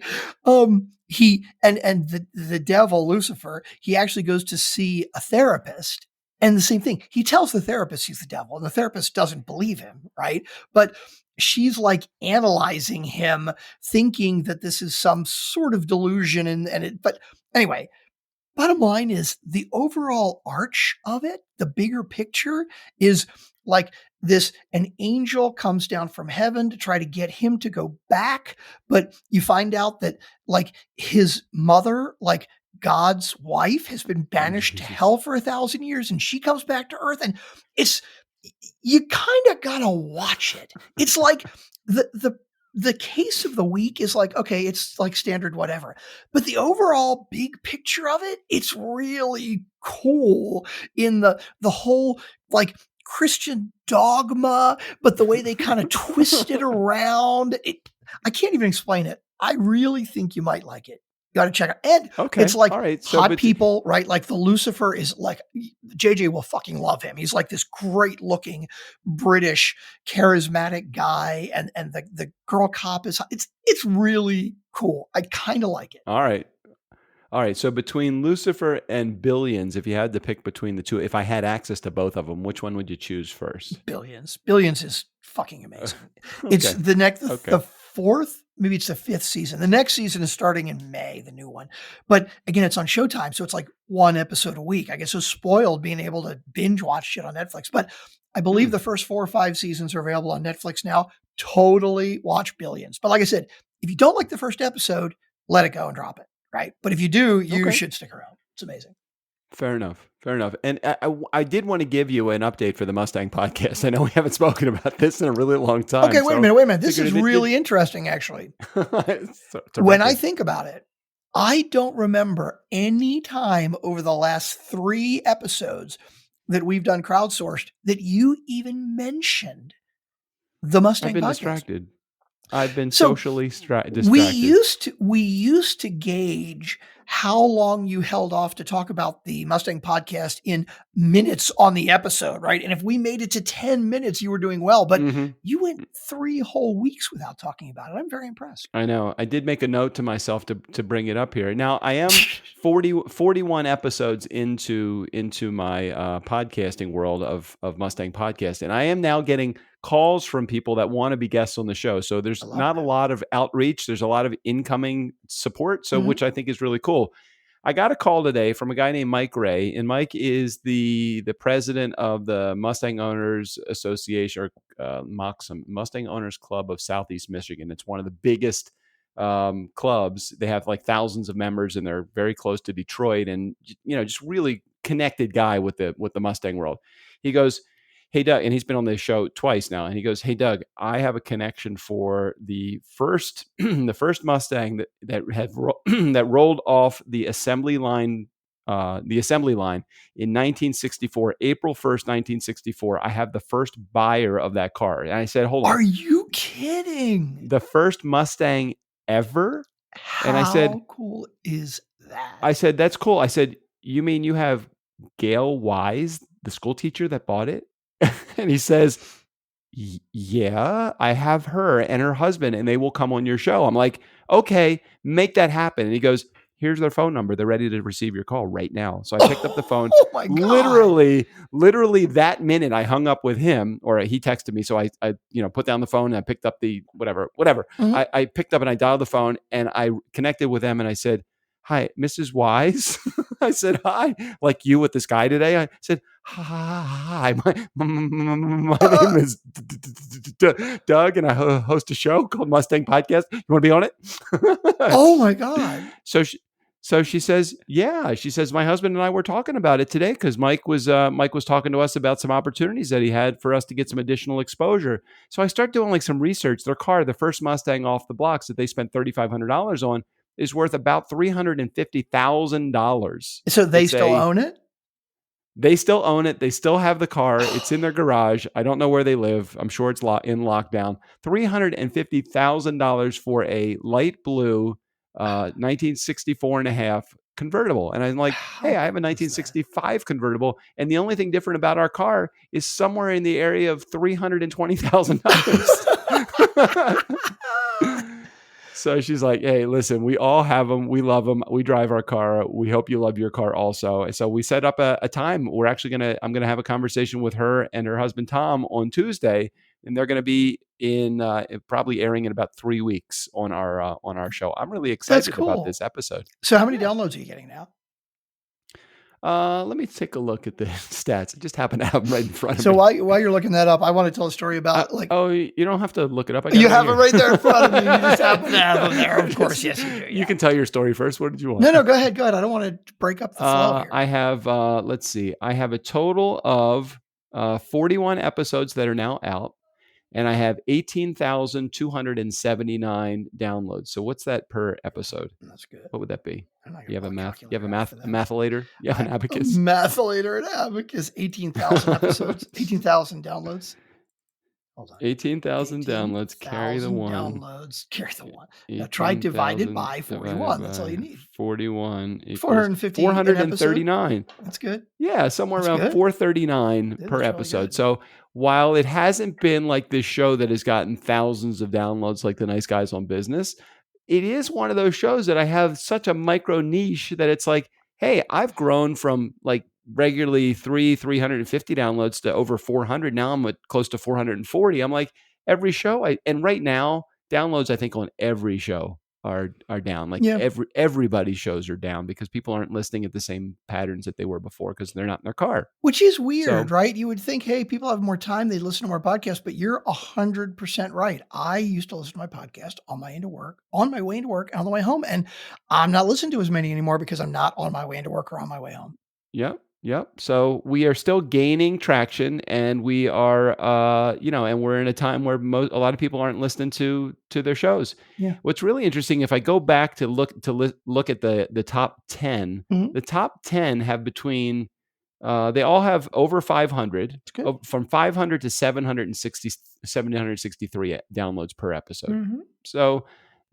He and the devil, Lucifer, he actually goes to see a therapist. And the same thing, he tells the therapist he's the devil, and the therapist doesn't believe him, right? But she's like analyzing him, thinking that this is some sort of delusion. But anyway, bottom line is the overall arch of it, the bigger picture is like an angel comes down from heaven to try to get him to go back. But you find out that like his mother, like God's wife, has been banished to hell for 1,000 years, and she comes back to earth. And you kind of gotta watch it. It's like the case of the week is like, okay, it's like standard whatever. But the overall big picture of it, it's really cool in the whole like Christian dogma, but the way they kind of twist it around. I can't even explain it. I really think you might like it. You got to check it. And it's like hot people, right? Like the Lucifer is like, JJ will fucking love him. He's like this great looking British charismatic guy. And the girl cop is, it's really cool. I kind of like it. All right. So between Lucifer and Billions, if you had to pick between the two, if I had access to both of them, which one would you choose first? Billions is fucking amazing. Okay. It's the fourth, maybe it's the fifth season. The next season is starting in May, the new one. But again, it's on Showtime, so it's like one episode a week. I guess so spoiled being able to binge watch shit on Netflix. But I believe the first 4 or 5 seasons are available on Netflix now. Totally watch Billions. But like I said, if you don't like the first episode, let it go and drop it. Right. But if you do, you should stick around. It's amazing. Fair enough. And I did want to give you an update for the Mustang podcast. I know we haven't spoken about this in a really long time. Okay, wait a minute. This is really interesting, actually. When I think about it, I don't remember any time over the last 3 episodes that we've done crowdsourced that you even mentioned the Mustang I've been podcast. distracted. I've been So, socially distracted. We used to gauge how long you held off to talk about the Mustang podcast in minutes on the episode, right? And if we made it to 10 minutes, you were doing well. But you went 3 whole weeks without talking about it. I'm very impressed. I know. I did make a note to myself to bring it up here. Now, I am 41 episodes into my podcasting world of Mustang Podcast, and I am now getting calls from people that want to be guests on the show. So there's not a lot of outreach. There's a lot of incoming support, so which I think is really cool. I got a call today from a guy named Mike Ray, and Mike is the president of the Mustang Owners Association, or Mustang Owners Club of Southeast Michigan. It's one of the biggest clubs. They have like thousands of members, and they're very close to Detroit, and just really connected guy with the Mustang world. He goes, "Hey Doug," and he's been on this show twice now. And he goes, "Hey Doug, I have a connection for the first the first Mustang that rolled off the assembly line in 1964, April 1st, 1964. I have the first buyer of that car." And I said, "Hold on, Are you kidding? the first Mustang ever?" And I said, How cool is that? I said, "That's cool." I said, "You mean you have Gail Wise, the school teacher that bought it?" And he says, "Yeah, I have her and her husband, and they will come on your show." I'm like, "Okay, make that happen." And he goes, "Here's their phone number. They're ready to receive your call right now." So I picked up the phone. Oh my God. Literally that minute I hung up with him, or he texted me. So I put down the phone and I picked up the whatever. I picked up and I dialed the phone and I connected with them and I said, "Hi, Mrs. Wise." I said, "Hi," like you with this guy today. I said, "Hi, my name is Doug, and I host a show called Mustang Podcast. You want to be on it?" Oh my God. So she says, "Yeah." She says, "My husband and I were talking about it today because Mike was talking to us about some opportunities that he had for us to get some additional exposure." So I start doing like some research. Their car, the first Mustang off the blocks that they spent $3,500 on, is worth about $350,000. So they still own it? They still own it. They still have the car. It's in their garage. I don't know where they live. I'm sure it's in lockdown. $350,000 for a light blue 1964 and a half convertible. And I'm like, "Hey, I have a 1965 convertible. And the only thing different about our car is somewhere in the area of $320,000. So she's like, "Hey, listen, we all have them. We love them. We drive our car. We hope you love your car also." So we set up a time. I'm going to have a conversation with her and her husband, Tom, on Tuesday. And they're going to be probably airing in about 3 weeks on our show. I'm really excited about this episode. So how many downloads are you getting now? Let me take a look at the stats. It just happened to have them right in front of me. So while you're looking that up, I want to tell a story about you don't have to look it up. You have it right there in front of me. You just happen to have them there. Of course, yes, you do. Yeah. You can tell your story first. What did you want? No, go ahead. I don't want to break up the flow here. I have, let's see. I have a total of 41 episodes that are now out. And I have 18,279 downloads. So what's that per episode? That's good. What would that be? You have a mathalator? You have an abacus? Mathalator and abacus. 18,000 episodes. 18,000 downloads. Hold on. 18,000 downloads. Carry the one. Downloads. Carry the one. Now try divided by 41. That's all you need. 41 equals 439. That's good. Yeah, somewhere around 439 per episode. Really, so while it hasn't been like this show that has gotten thousands of downloads like the Nice Guys on Business, it is one of those shows that I have such a micro niche that it's like, hey, I've grown from like regularly 350 downloads to over 400. Now I'm at close to 440. I'm like, every show and right now downloads I think on every show are down. Like everybody's shows are down because people aren't listening at the same patterns that they were before because they're not in their car. Which is weird, right? You would think, hey, people have more time, they listen to more podcasts, but you're 100% right. I used to listen to my podcast on my way into work, and on the way home, and I'm not listening to as many anymore because I'm not on my way into work or on my way home. Yep. So we are still gaining traction, and we are, and we're in a time where a lot of people aren't listening to their shows. Yeah. What's really interesting, if I go back to look at the top 10, the top 10 have between They all have over 500, good. from 500 to 763 downloads per episode. Mhm. So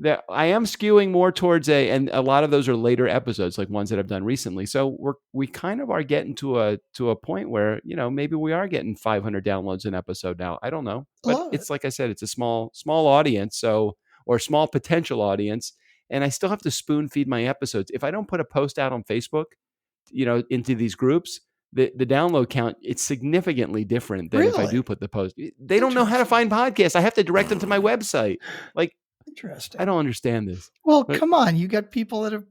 that I am skewing more towards and a lot of those are later episodes, like ones that I've done recently. So we kind of are getting to a point where, maybe we are getting 500 downloads an episode now. I don't know, but Love it's it. like I said, it's a small audience, or small potential audience, and I still have to spoon feed my episodes. If I don't put a post out on Facebook, into these groups, the download count, it's significantly different than if I do Really? put the post. They don't know how to find podcasts. I have to direct them to my website. Like, Interesting. I don't understand this. Well, But, come on. You got people that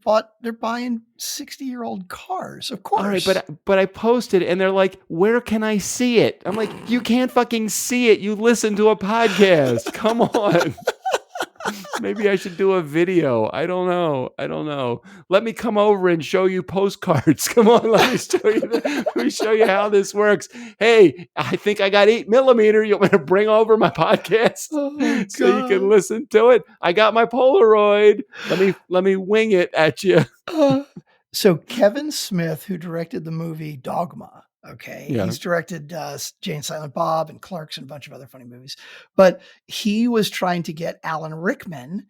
they're buying 60-year-old cars, of all right, course. but I posted and they're like, where can I see it? I'm like, you can't fucking see it. You listen to a podcast. Come on. Maybe I should do a video. I don't know. Let me come over and show you postcards. Come on, let me show you how this works. Hey, I think I got 8mm. You want me to bring over my podcast Oh, so you can God. listen to it? I got my Polaroid. Let me wing it at you. So Kevin Smith, who directed the movie Dogma, okay, Yeah. he's directed Jay and Silent Bob and Clerks and a bunch of other funny movies, but he was trying to get Alan Rickman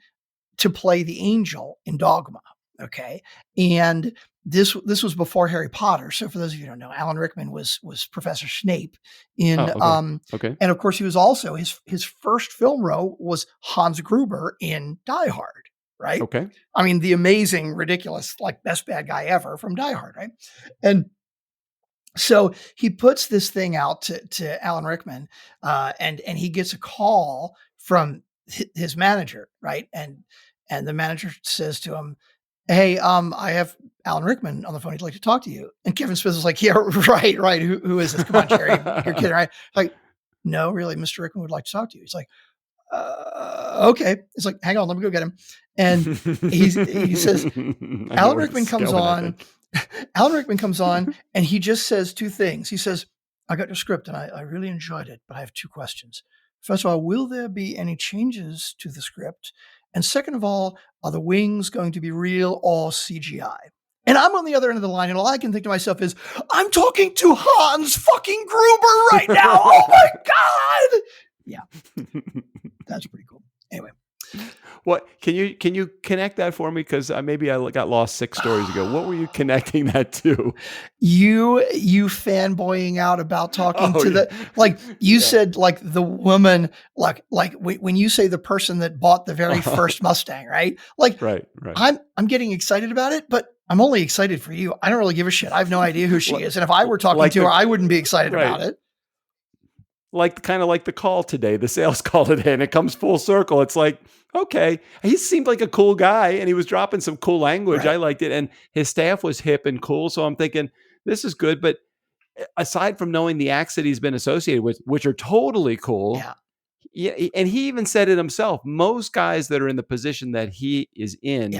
to play the angel in Dogma, okay, and this was before Harry Potter. So for those of you who don't know, Alan Rickman was Professor Snape in, Okay. and of course he was also his first film role was Hans Gruber in Die Hard. Right? Okay. I mean, the amazing, ridiculous, like best bad guy ever from Die Hard, right? And so he puts this thing out to Alan Rickman, and he gets a call from his manager, right? And the manager says to him, "Hey, I have Alan Rickman on the phone. He'd like to talk to you." And Kevin Smith is like, "Yeah, right. Who is this? Come on, Jerry, you're kidding, right?" Like, "No, really, Mr. Rickman would like to talk to you." He's like, "Okay." It's like, "Hang on, let me go get him." And he says, Alan Rickman comes on. Alan Rickman comes on and he just says two things. He says, "I got your script and I really enjoyed it, but I have two questions. First of all, will there be any changes to the script? And second of all, are the wings going to be real or CGI?" And I'm on the other end of the line, and all I can think to myself is, I'm talking to Hans fucking Gruber right now. Oh my God. Yeah. That's pretty cool. Anyway. What can you connect that for me? Because maybe I got lost 6 stories ago. What were you connecting that to? You fanboying out about talking to the, like you said, like the woman, like when you say the person that bought the very first Mustang, right? Like, right. I'm getting excited about it, but I'm only excited for you. I don't really give a shit. I have no idea who she is, and if I were talking to her, I wouldn't be excited about it. Kind of like the call today, the sales call today, and it comes full circle. It's like, okay, he seemed like a cool guy and he was dropping some cool language. Right. I liked it. And his staff was hip and cool. So I'm thinking this is good. But aside from knowing the acts that he's been associated with, which are totally cool. Yeah. And he even said it himself. Most guys that are in the position that he is in,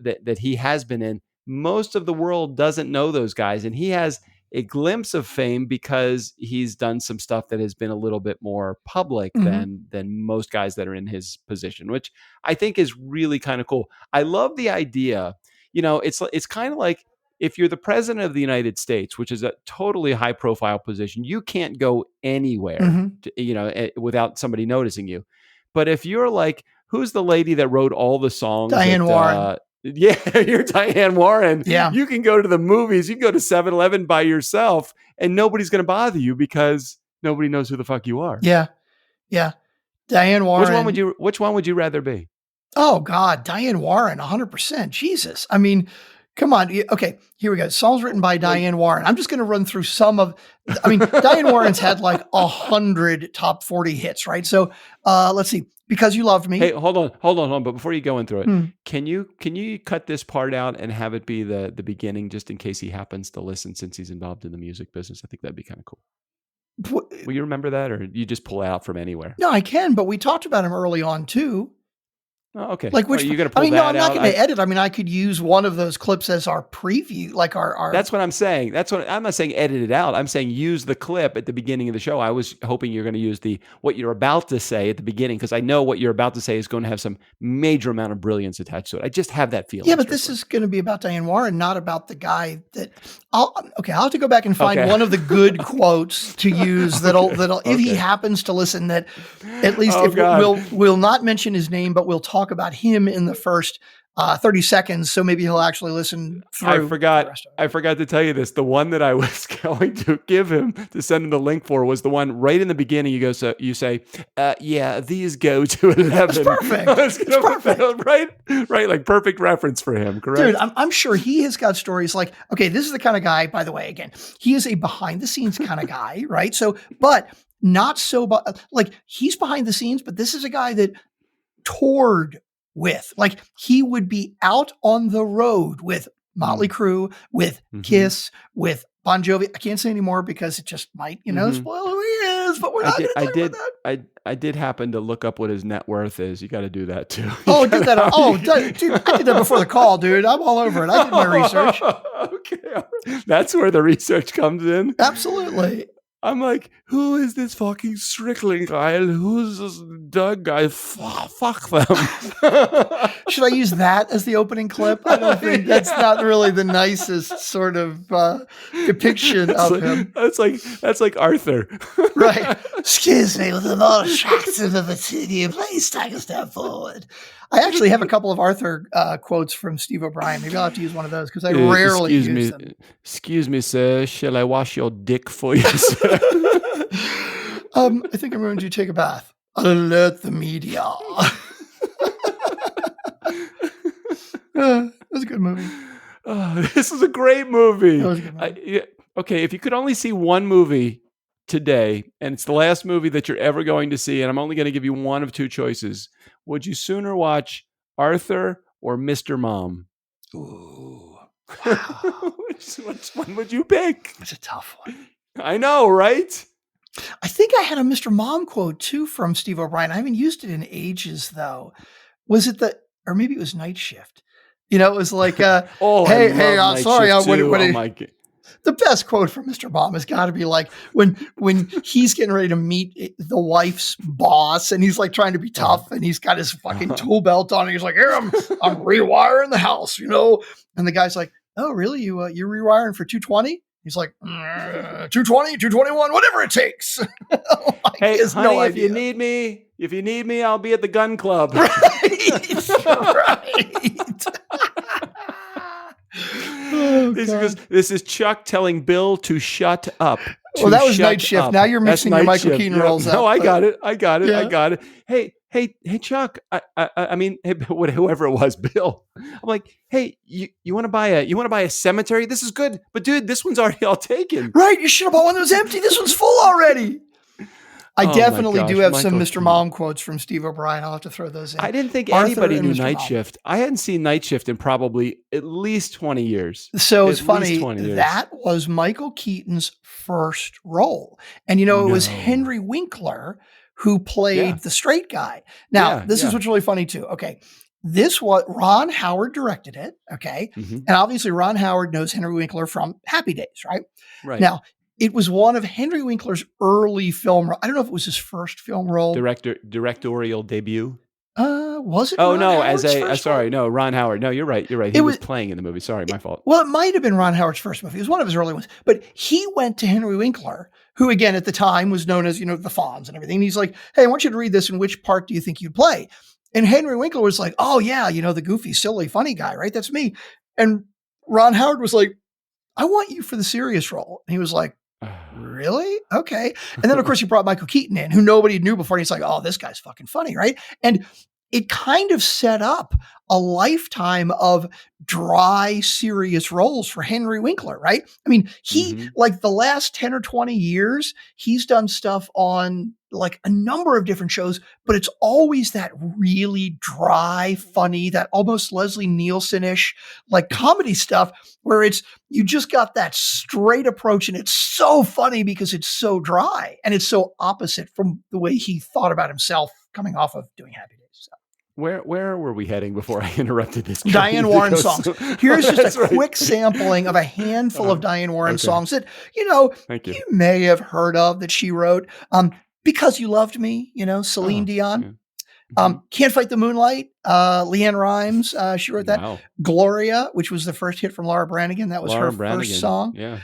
that he has been in, most of the world doesn't know those guys. And he has a glimpse of fame because he's done some stuff that has been a little bit more public than most guys that are in his position, which I think is really kind of cool. I love the idea. It's kind of like if you're the president of the United States, which is a totally high profile position, you can't go anywhere, without somebody noticing you. But if you're like, who's the lady that wrote all the songs? Diane Warren. Yeah, you're Diane Warren. Yeah. You can go to the movies. You can go to 7-Eleven by yourself and nobody's going to bother you because nobody knows who the fuck you are. Yeah. Yeah. Diane Warren. Which one would you rather be? Oh God, Diane Warren, 100%. Jesus. I mean, come on. Okay, here we go. Songs written by Diane Warren. I'm just going to run through some of, Diane Warren's had like 100 top 40 hits, right? So let's see. Because You Loved Me. Hey, hold on. But before you go in through it, can you cut this part out and have it be the beginning, just in case he happens to listen, since he's involved in the music business? I think that'd be kind of cool. Will you remember that, or you just pull it out from anywhere? No, I can, but we talked about him early on too. Oh, okay. Like which? You're going to I pull mean, no, that I'm not out? going to edit. I mean, I could use one of those clips as our preview, like our. That's what I'm saying. I'm not saying edit it out. I'm saying use the clip at the beginning of the show. I was hoping you're going to use what you're about to say at the beginning, because I know what you're about to say is going to have some major amount of brilliance attached to it. I just have that feeling. Yeah, but this is going to be about Diane Warren, not about the guy that. I'll have to go back and find one of the good quotes to use that'll if he happens to listen, that at least we'll not mention his name, but we'll talk about him in the first 30 seconds. So maybe he'll actually listen through. I forgot to tell you this. The one that I was going to give him to send him the link for was the one right in the beginning. You say, yeah, these go to 11. That's perfect. It's perfect. Right. Like perfect reference for him. Correct. Dude, I'm sure he has got stories like, okay, this is the kind of guy, by the way, again, he is a behind the scenes kind of guy, right? So, but not so, like he's behind the scenes, but this is a guy that toured with, like he would be out on the road with Motley Crue, with Kiss, with Bon Jovi. I can't say anymore because it just might, spoil who he is, but we're not going to talk about that. I did happen to look up what his net worth is. You got to do that too. Oh, did that? Oh, dude, I did that before the call, dude. I'm all over it. I did my research. Okay. That's where the research comes in. Absolutely. I'm like, who is this fucking Strickland guy? Who's this Doug guy? Fuck them. Should I use that as the opening clip? I don't think that's not really the nicest sort of depiction of him. That's like Arthur. Right. Excuse me, with the more attractive of the city, please take a step forward. I actually have a couple of Arthur quotes from Steve O'Brien. Maybe I'll have to use one of those because I rarely use them. Excuse me, sir. Shall I wash your dick for you, sir? I think I'm going to take a bath. Alert the media. It was a good movie. Oh, this is a great movie. That was a good movie. Okay, if you could only see one movie today, and it's the last movie that you're ever going to see, and I'm only going to give you one of two choices, would you sooner watch Arthur or Mr. Mom? Ooh. Wow. Which one would you pick? It's a tough one. I know, right? I think I had a Mr. Mom quote too from Steve O'Brien. I haven't used it in ages though. Was it or maybe it was Night Shift? It was like, hey, sorry. The best quote from Mr. Mom has got to be like when he's getting ready to meet the wife's boss and he's like trying to be tough and he's got his fucking tool belt on and he's like, here, I'm rewiring the house, and the guy's like, oh, really? You're rewiring for 220? He's like, 220, 221, whatever it takes. Hey, honey, no if you need me, I'll be at the gun club. Right. Oh, this is Chuck telling Bill to shut up. Well, that was Night Shift. Now you're mixing your Michael Keaton roles up. No, I got it. Hey, Chuck. I mean, whoever it was, Bill. I'm like, hey, you want to buy a cemetery? This is good, but dude, this one's already all taken. Right, you should have bought one that was empty. This one's full already. I definitely do have some Mr. Mom quotes from Steve O'Brien. I'll have to throw those in. I didn't think anybody knew Night Shift. I hadn't seen Night Shift in probably at least 20 years. So it's funny. That was Michael Keaton's first role. And, it was Henry Winkler who played the straight guy. Now, this is what's really funny too. Okay. Ron Howard directed it. Okay. Mm-hmm. And obviously Ron Howard knows Henry Winkler from Happy Days, right? Right. Now, it was one of Henry Winkler's early film. I don't know if it was his first film role. Directorial debut. Was it? Oh, no, Ron Howard. No, you're right. He was playing in the movie. Sorry, my fault. Well, it might have been Ron Howard's first movie. It was one of his early ones. But he went to Henry Winkler, who again at the time was known as, the Fonz and everything. And he's like, hey, I want you to read this. And which part do you think you'd play? And Henry Winkler was like, oh yeah, the goofy, silly, funny guy, right? That's me. And Ron Howard was like, I want you for the serious role. And he was like, really? Okay. And then of course he brought Michael Keaton in, who nobody knew before. And he's like, oh, this guy's fucking funny, right? And it kind of set up a lifetime of dry, serious roles for Henry Winkler, right? I mean, he, like the last 10 or 20 years, he's done stuff on like a number of different shows, but it's always that really dry, funny, that almost Leslie Nielsen-ish, like comedy stuff where you just got that straight approach and it's so funny because it's so dry and it's so opposite from the way he thought about himself coming off of doing Happy Days. So. Where were we heading before I interrupted this? Diane Warren songs. Here's just a quick sampling of a handful of Diane Warren songs that, Thank you. you may have heard of that she wrote. Because You Loved Me, Celine Dion. Yeah. Can't Fight the Moonlight, Leanne Rimes, she wrote that. Wow. Gloria, which was the first hit from Laura Branigan. That was Laura her Branigan. first song. Yeah.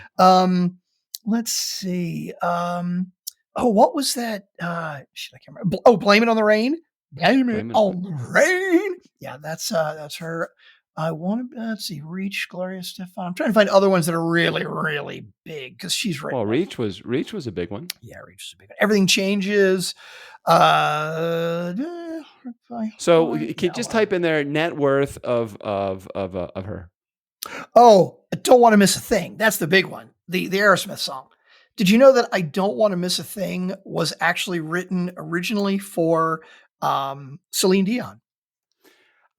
Let's see. What was that? I can't remember. Blame It on the Rain. Blame It on the Rain. Yeah, that's her. I want to, let's see, Reach, Gloria Stefan. I'm trying to find other ones that are really, really big because she's written. Well, Reach was a big one. Yeah, Reach was a big one. Everything Changes. So just type in there net worth of her. Oh, I Don't Want to Miss a Thing. That's the big one. The Aerosmith song. Did you know that I Don't Want to Miss a Thing was actually written originally for Celine Dion?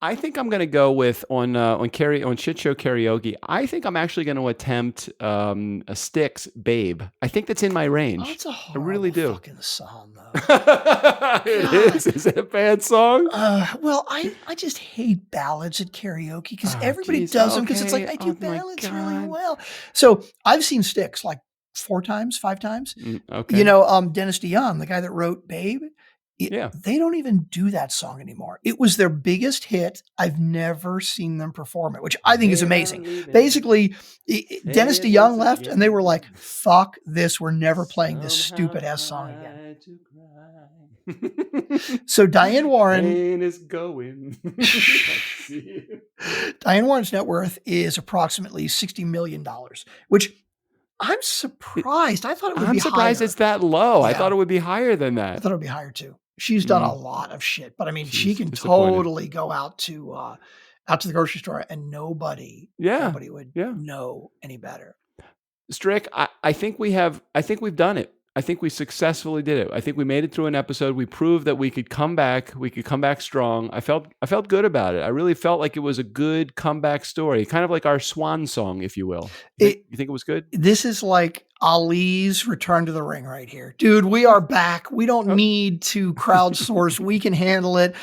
I think I'm going to go with on Shit Show Karaoke. I think I'm actually going to attempt a Styx Babe. I think that's in my range. Oh, it's a horrible really do. fucking song, though. It is. Is it a bad song? Well, I just hate ballads at karaoke because everybody does them because it's like I do ballads really well. So I've seen Styx like 4 times, 5 times. Okay. Dennis DeYoung, the guy that wrote Babe. Yeah. They don't even do that song anymore. It was their biggest hit. I've never seen them perform it, which I think is amazing. Basically, Dennis DeYoung left and they were like, fuck this. We're never playing this stupid ass song again. So Diane Warren is going. Diane Warren's net worth is approximately $60 million, which I'm surprised. I thought it would be higher. I'm surprised it's that low. Yeah. I thought it would be higher than that. I thought it would be higher too. She's done a lot of shit, but I mean, she can totally go out to the grocery store and nobody would know any better. Strick, I think we've done it. I think we successfully did it. I think we made it through an episode. We proved that we could come back. We could come back strong. I felt good about it. I really felt like it was a good comeback story, kind of like our swan song, if you will. You think it was good? This is like Ali's return to the ring right here. Dude, we are back. We don't need to crowdsource. We can handle it.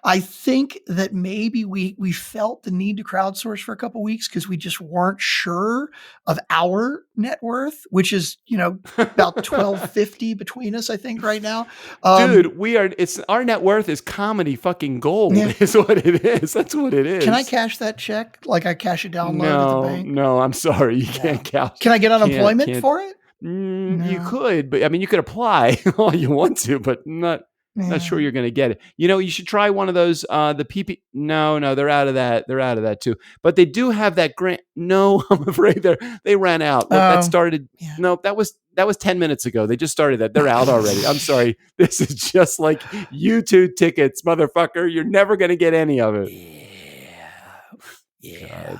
I think that maybe we felt the need to crowdsource for a couple of weeks because we just weren't sure of our net worth, which is, about $1,250 between us, I think, right now. Dude, our net worth is comedy fucking gold is what it is. That's what it is. Can I cash that check? Like I cash it down low at the bank? No, I'm sorry. You can't cash. Can I get unemployment for it? You could, but I mean, you could apply all you want to, but not sure you're going to get it. You should try one of those, the PP. No, they're out of that. They're out of that too. But they do have that grant. No, I'm afraid they ran out. That started. Yeah. No, that was 10 minutes ago. They just started that. They're out already. I'm sorry. This is just like YouTube tickets, motherfucker. You're never going to get any of it. Yeah.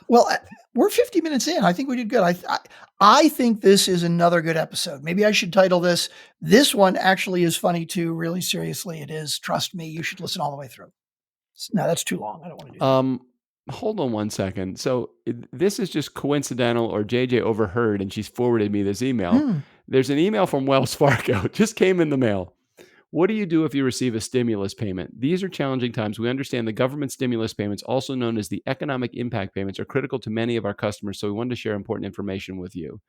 Well, we're 50 minutes in. I think we did good. I think this is another good episode. Maybe I should title this one actually is funny too. Really seriously, it is. Trust me, you should listen all the way through. No, that's too long. I don't want to do that. Hold on one second. So this is just coincidental or JJ overheard and she's forwarded me this email. There's an email from Wells Fargo. Just came in the mail. What do you do if you receive a stimulus payment? These are challenging times. We understand the government stimulus payments, also known as the economic impact payments, are critical to many of our customers, so we wanted to share important information with you.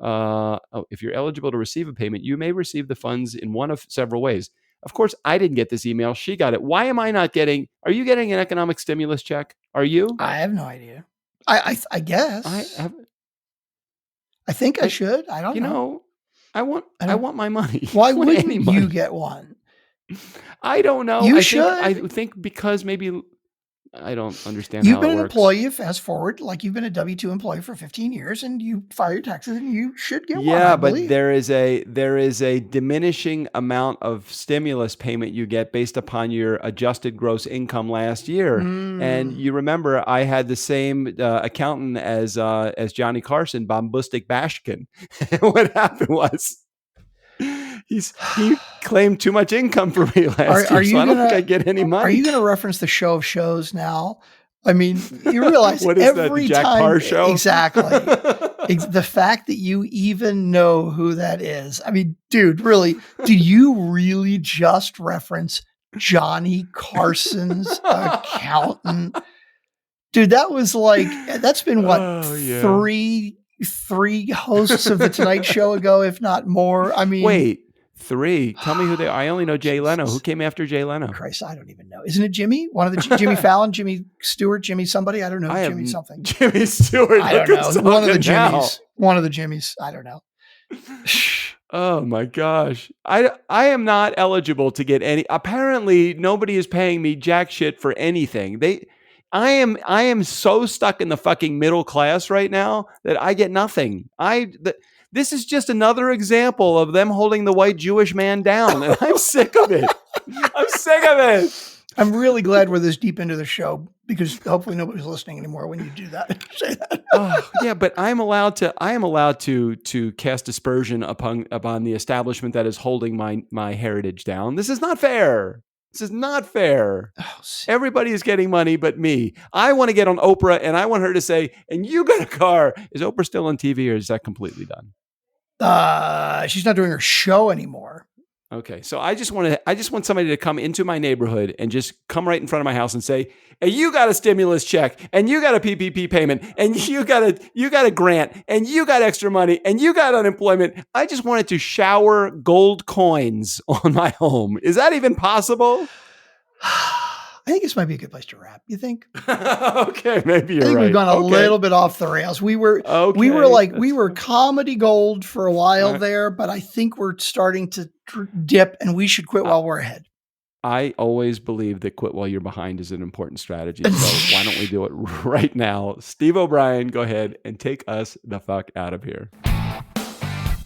If you're eligible to receive a payment, you may receive the funds in one of several ways. Of course, I didn't get this email. She got it. Why am I not getting? Are you getting an economic stimulus check? Are you? I have no idea. I guess. I think I should. I don't know. I want my money. Why wouldn't you get one? I don't know. You should. I think because maybe I don't understand You've how been it an works. employee, fast forward, like you've been a W-2 employee for 15 years and you file your taxes and you should get one. Yeah, but there is a diminishing amount of stimulus payment you get based upon your adjusted gross income last year. And you remember I had the same accountant as Johnny Carson, Bombustic Bashkin. What happened was he claimed too much income for me last year, so I don't think I get any money. Are you going to reference the show of shows now? I mean, you realize what is every that, the Jack time Parr show? Exactly. The fact that you even know who that is. I mean, dude, really, do you really just reference Johnny Carson's accountant. Dude, that's been what, Oh, yeah. three hosts of the Tonight Show ago, if not more. I mean, Wait, 3. Tell me who they are. I only know Jay Leno. Who came after Jay Leno? Christ, I don't even know. Isn't it Jimmy? One of the Jimmy Fallon, Jimmy Stewart, Jimmy somebody? I don't know. Jimmy something. Jimmy Stewart. I don't know. One of the Jimmys. One of the Jimmys. I don't know. Oh my gosh. I am not eligible to get any. Apparently, nobody is paying me jack shit for anything. I am so stuck in the fucking middle class right now that I get nothing. This is just another example of them holding the white Jewish man down, and I'm sick of it. I'm sick of it. I'm really glad we're this deep into the show because hopefully nobody's listening anymore when you do that. Say that. Oh, yeah, but I am allowed to cast aspersion upon the establishment that is holding my heritage down. This is not fair. This is not fair. Oh, everybody is getting money but me. I want to get on Oprah and I want her to say, and you got a car. Is Oprah still on TV or is that completely done? She's not doing her show anymore. Okay. So I just want somebody to come into my neighborhood and just come right in front of my house and say, hey, you got a stimulus check and you got a PPP payment and you got a grant and you got extra money and you got unemployment. I just wanted to shower gold coins on my home. Is that even possible? I think this might be a good place to wrap. You think? Okay, maybe you're I think right. we've gone a little bit off the rails. We were comedy gold for a while there, but I think we're starting to dip, and we should quit while we're ahead. I always believe that quit while you're behind is an important strategy. So why don't we do it right now? Steve O'Brien, go ahead and take us the fuck out of here.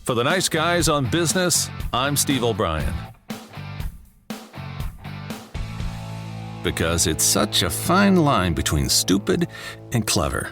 For the nice guys on business, I'm Steve O'Brien. Because it's such a fine line between stupid and clever.